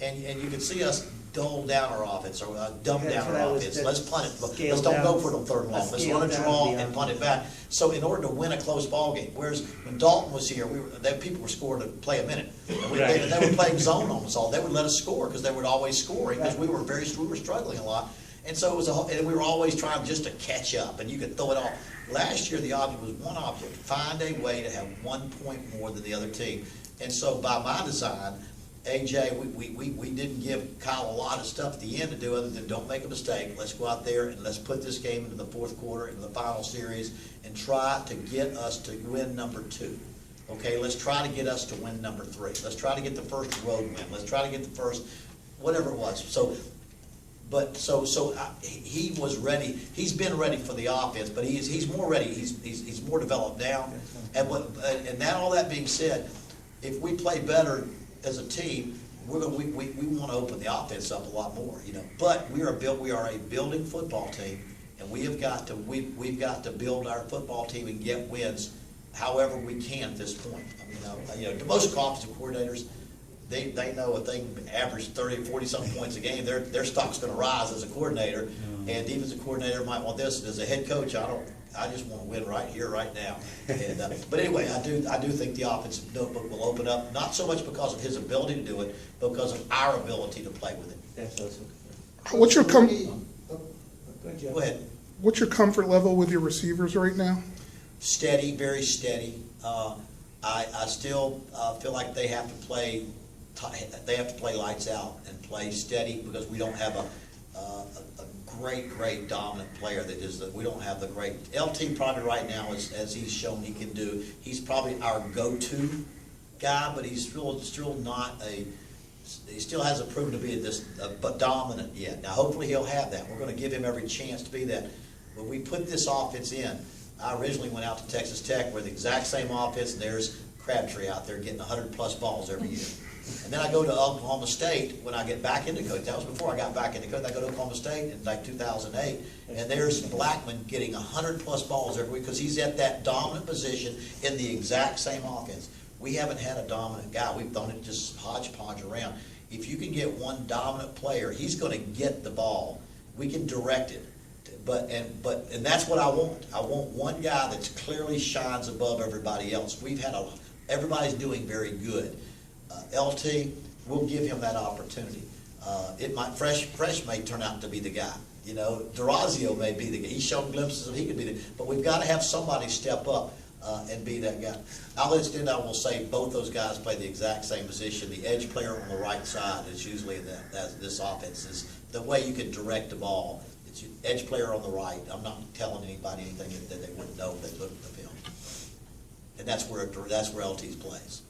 and you can see us dull down our offense, or dumb That's down what I our was- offense. that's Let's punt it. Let's scaled don't down. go for the third and long. Let's Scaled run a down draw the and punt it back. So in order to win a close ball game, whereas when Dalton was here, people were scoring to play a minute. And they were playing zone on us all. They would let us score because they were always scoring because we were struggling a lot. And so it was and we were always trying just to catch up, and you could throw it off. Last year, the object was one object: find a way to have 1 point more than the other team. And so by my design, AJ, we didn't give Kyle a lot of stuff at the end to do other than don't make a mistake. Let's go out there and let's put this game into the fourth quarter, into the final series, and try to get us to win number 2. Okay, let's try to get us to win number 3. Let's try to get the first road win. Let's try to get the first, whatever it was. He was ready. He's been ready for the offense, but he's more ready. He's more developed now. And all that being said, if we play better as a team, we want to open the offense up a lot more, you know. But we are a building football team, and we've got to build our football team and get wins however we can at this point. I mean, most offensive coordinators, they know if they can average 30, 40-something points a game, their stock's going to rise as a coordinator. And defensive coordinator might want this. As a head coach, I just want to win right here, right now. And, but anyway, I do think the offensive notebook will open up, not so much because of his ability to do it, but because of our ability to play with it. That's also. What's your Go ahead, Jeff. Go ahead. What's your comfort level with your receivers right now? Steady, very steady. I still feel like they have to play. They have to play lights out and play steady because we don't have a great dominant player that is we don't have the great LT probably right now as he's shown he can do. He's probably our go-to guy, but he's still not he still hasn't proven to be but dominant yet. Now hopefully he'll have that. We're going to give him every chance to be that. When we put this offense in, I originally went out to Texas Tech with the exact same offense, and there's Crabtree out there getting 100-plus balls every year. And then I go to Oklahoma State when I get back into coaching. That was before I got back into coaching. I go to Oklahoma State in like 2008, and there's Blackman getting 100-plus balls every week because he's at that dominant position in the exact same offense. We haven't had a dominant guy. We've done it just hodgepodge around. If you can get one dominant player, he's going to get the ball. We can direct it. And that's what I want. I want one guy that clearly shines above everybody else. Everybody's doing very good. LT, we'll give him that opportunity. Fresh may turn out to be the guy. You know, Durazio may be the guy. He's shown glimpses of he could be the. But we've got to have somebody step up and be that guy. I will say both those guys play the exact same position. The edge player on the right side is usually this offense is the way you can direct the ball. It's edge player on the right. I'm not telling anybody anything that they wouldn't know if they looked at the film. And that's where LT plays.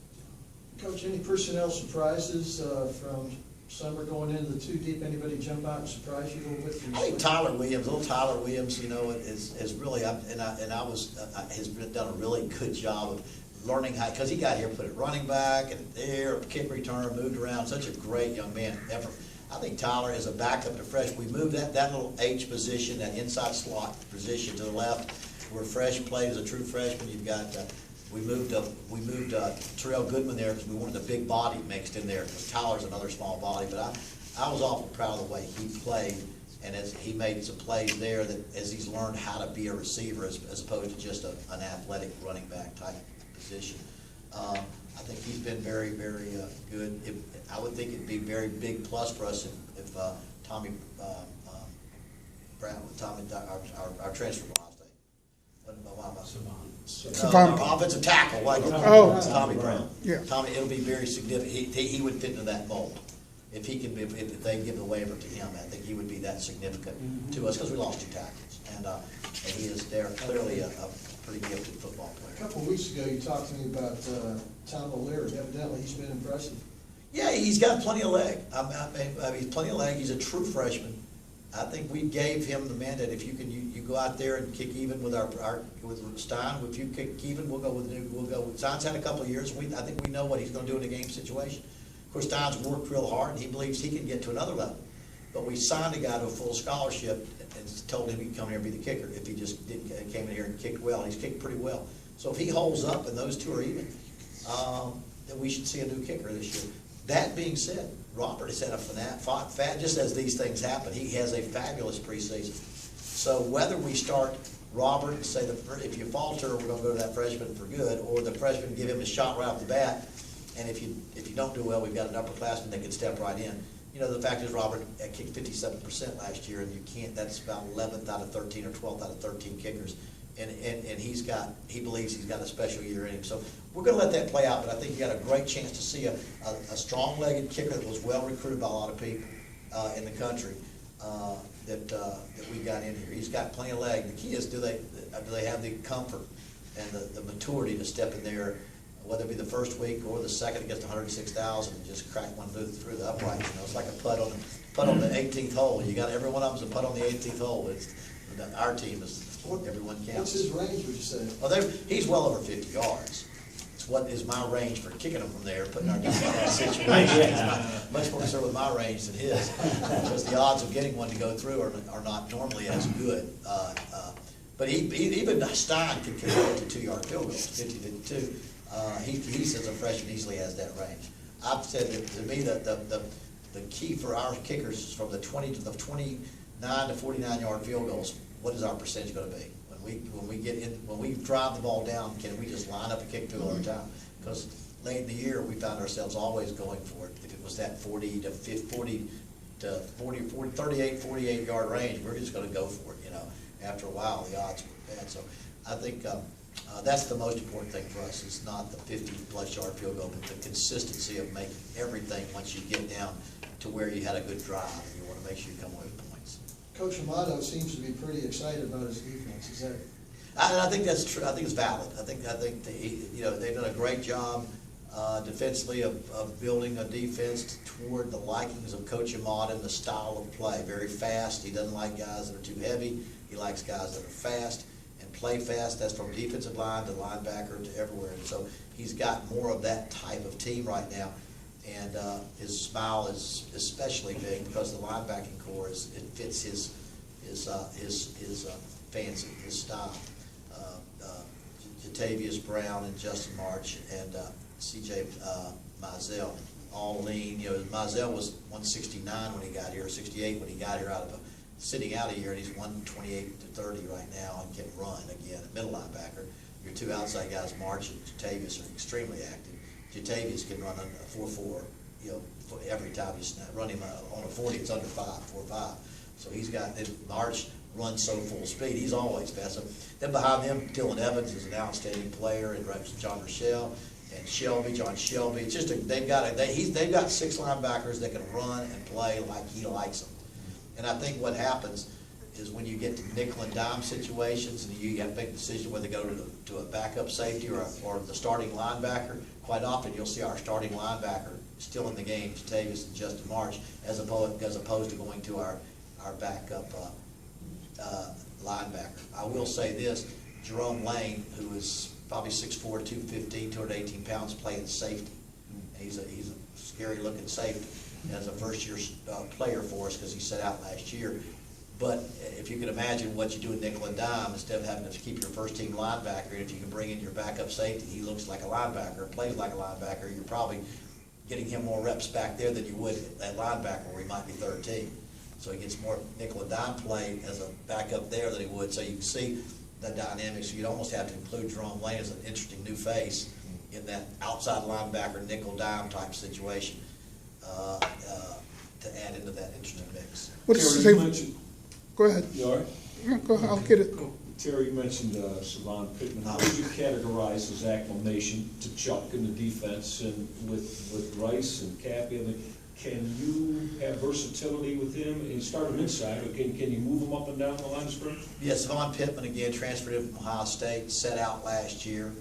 Coach, any personnel surprises from summer going into the 2 deep? Anybody jump out and surprise you a little bit? I think little Tyler Williams, you know, is really has done a really good job of learning how, because he got here, put it running back and there, kick return, moved around. Such a great young man. I think Tyler is a backup to Fresh. We moved that little H position, that inside slot position to the left, where Fresh played as a true freshman. You've got. We moved Terrell Goodman there because we wanted a big body mixed in there because Tyler's another small body. But I was awful proud of the way he played, and as he made some plays there that as he's learned how to be a receiver as opposed to just an athletic running back type position. I think he's been very, very good. I would think it'd be a very big plus for us if Tommy Brown, our transfer from Ohio State. Se'Von. Our offensive tackle, Tommy Brown. Yeah. Tommy, it'll be very significant. He would fit into that mold. If he can be, if they give the waiver to him, I think he would be that significant to us because we lost 2 tackles, and he is there clearly a pretty gifted football player. A couple of weeks ago, you talked to me about Tom O'Leary. Evidently, he's been impressive. Yeah, he's got plenty of leg. He's plenty of leg. He's a true freshman. I think we gave him the mandate. If you can, you go out there and kick even with with Stein. If you kick even, we'll go with Stein's had a couple of years. I think we know what he's going to do in a game situation. Of course, Stein's worked real hard, and he believes he can get to another level. But we signed a guy to a full scholarship and told him he'd come here and be the kicker if he just came in here and kicked well. And he's kicked pretty well. So if he holds up and those two are even, then we should see a new kicker this year. That being said, Robert has had just as these things happen, he has a fabulous preseason. So whether we start Robert and say, if you falter, we're gonna go to that freshman for good, or the freshman give him a shot right off the bat, and if you don't do well, we've got an upperclassman that can step right in. You know, the fact is Robert kicked 57% last year, and you can't, that's about 11th out of 13 or 12th out of 13 kickers. And he believes he's got a special year in him. So we're gonna let that play out, but I think you got a great chance to see a strong-legged kicker that was well recruited by a lot of people in the country that we got in here. He's got plenty of leg. The key is, do they have the comfort and the maturity to step in there, whether it be the first week or the second against 106,000 and just crack one through the upright. You know, it's like a putt on the 18th hole. You got every one of them's a putt on the 18th hole. Our team is everyone counts. What's his range, would you say? Well, he's well over 50 yards. It's what is my range for kicking them from there, putting our guys in that situation. I'm much more concerned with my range than his, because the odds of getting one to go through are not normally as good. But even Stein can kick a 52-yard field goal, 50-52. He says a freshman easily has that range. I've said that to me the key for our kickers is from the 20 to the 29 to 49-yard field goals. What is our percentage going to be? When we drive the ball down, can we just line up a kick to it all the time? Because late in the year, we found ourselves always going for it. If it was that 38, 48-yard range, we're just going to go for it. You know, after a while, the odds were bad. So I think that's the most important thing for us. It's not the 50-plus yard field goal, but the consistency of making everything once you get down to where you had a good drive and you want to make sure you come away with points. Coach Amato seems to be pretty excited about his defense. Is that? I think that's true. I think it's valid. I think they've done a great job defensively of building a defense toward the likings of Coach Amato and the style of play. Very fast. He doesn't like guys that are too heavy. He likes guys that are fast and play fast. That's from defensive line to linebacker to everywhere. And so he's got more of that type of team right now. And his smile is especially big because the linebacking core it fits his fancy, his style. Jatavius Brown and Justin March and C.J. Mizell all lean. You know, Mizell was 169 when he got here, 68 when he got here sitting out a year, and he's 128 to 30 right now and can run again at middle linebacker. Your two outside guys, March and Jatavius, are extremely active. Jatavius can run a 4.4, you know, every time you run him on a 40, it's under 4.5. So he's got, March runs so full speed, he's always fast. So then behind them, Dylan Evans is an outstanding player, and John Rochelle and John Shelby. It's just they've got 6 linebackers that can run and play like he likes them. And I think what happens is when you get to nickel and dime situations and you have to make a decision whether to go to a backup safety or the starting linebacker, quite often you'll see our starting linebacker still in the game, Jatavius and Justin March, as opposed to going to our backup linebacker. I will say this, Jerome Lane, who is probably 6'4", 215, 218 pounds, playing safety. He's a scary looking safety as a first-year player for us because he sat out last year. But if you can imagine what you do in nickel and dime, instead of having to keep your first-team linebacker, and if you can bring in your backup safety, he looks like a linebacker, plays like a linebacker, you're probably getting him more reps back there than you would at linebacker where he might be third team. So he gets more nickel and dime play as a backup there than he would. So you can see the dynamics. You'd almost have to include Jerome Lane as an interesting new face in that outside linebacker, nickel dime type situation to add into that interesting mix. Go ahead. You all right? Yeah, go ahead. I'll get it. Terry, you mentioned Se'Von Pittman. How would you categorize his acclimation to Chuck in the defense and with Rice and Cappy? I mean, can you have versatility with him and start him inside, or can you move him up and down the line of scrimmage? Yes, Se'Von Pittman, again, transferred in from Ohio State, set out last year.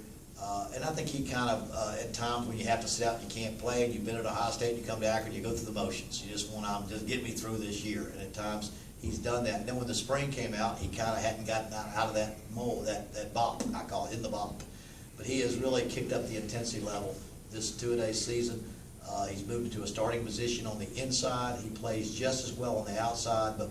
And I think he kind of, at times when you have to sit out and you can't play, and you've been at Ohio State, and you come to Akron, you go through the motions. You just want to just get me through this year. And at times, he's done that. And then when the spring came out, he kind of hadn't gotten out of that mold, that bop, I call it, in the bop. But he has really kicked up the intensity level this two-a-day season. He's moved into a starting position on the inside. He plays just as well on the outside, but